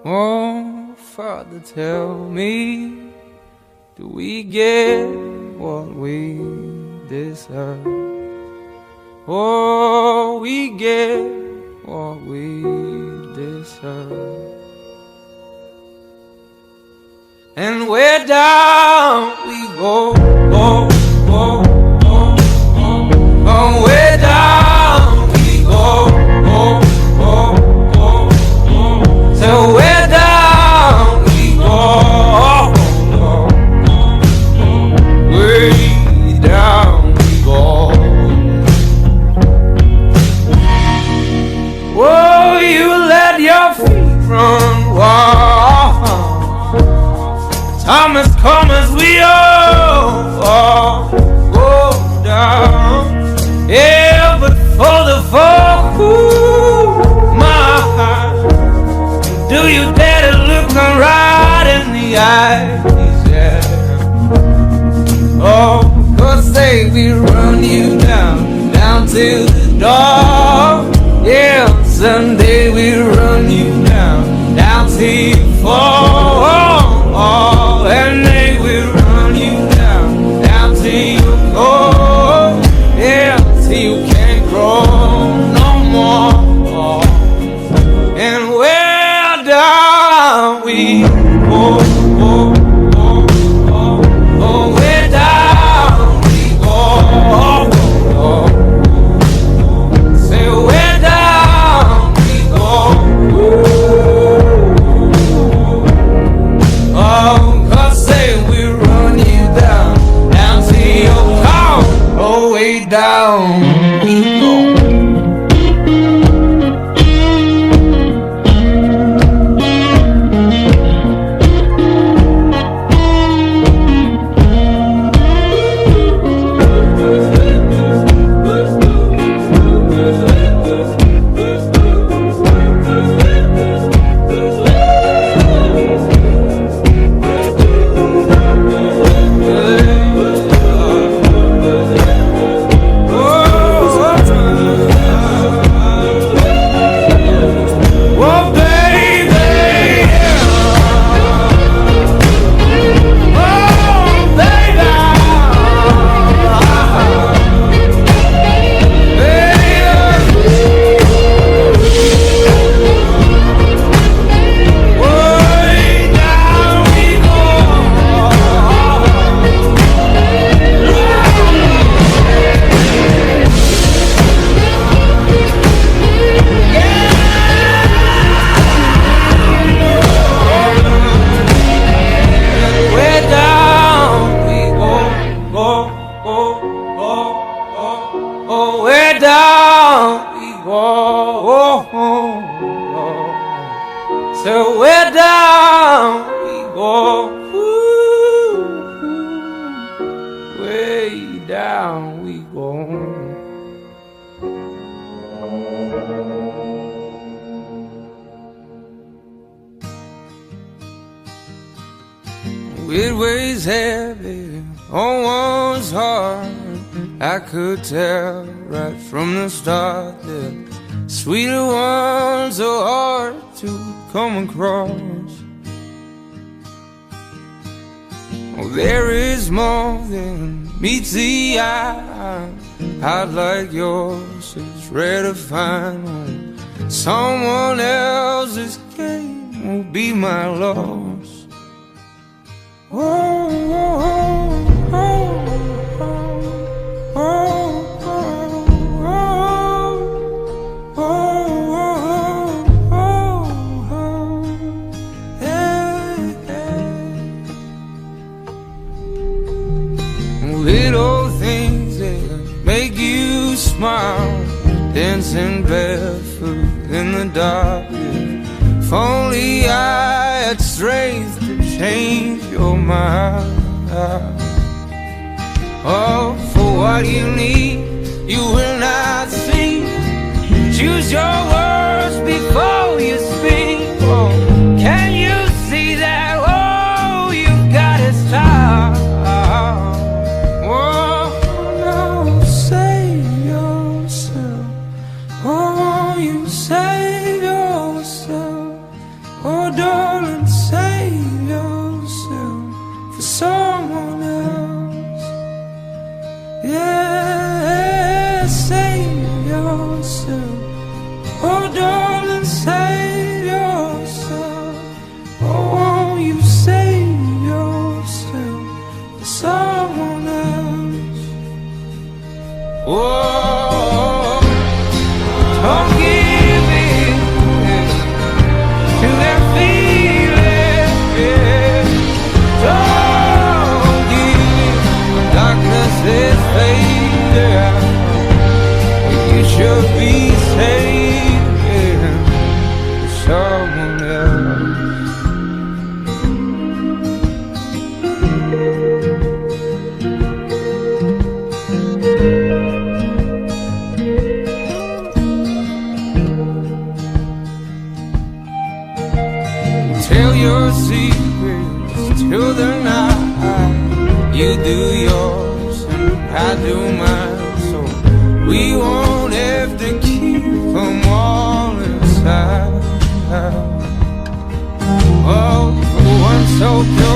Oh, Father, tell me, do we get what we deserve? Oh, we get what we deserve. And where down we go, oh, oh, oh, oh, oh, where down we go, oh, oh, oh, oh, so where down we go, oh, oh, oh, way down we go. Oh, you let your feet run wild. Time has come as we all go down. Yeah, but for the fall, ooh, my heart, do you dare to look them right in the eyes? Yeah. Oh, 'cause they will run you down, down to the door. Yeah, someday we'll run you down, down till you fall. And they will run you down, down till you go. Yeah, till you can't grow no more. And where down we go, oh, oh, oh, oh, where down we go, oh, oh, oh, say where down we go, oh, 'cause say we run you down, down to your car, oh, way down we go. So where down we go, ooh, way down we go. It weighs heavy on one's heart. I could tell right from the start that sweeter ones are hard to come across. Oh, there is more than meets the eye. I'd like yours is rare to find. Someone else's game will be my loss. Oh, oh, oh, oh, oh. Little things that make you smile, dancing barefoot in the dark. If only I had strength to change your mind. Oh, for what you need, you will not see. Choose your words before you speak. Oh, can you see that? Oh, you've got to stop. Save yourself, oh, don't Oh, darling, save yourself. Oh, won't you save yourself for someone else? Oh, don't give in to their feelings. Don't give in. Darkness is fading. You should be saving someone else. Tell your secrets to the night. You do yours and I do mine, so we won't have to keep them all inside. Oh, for one so pure.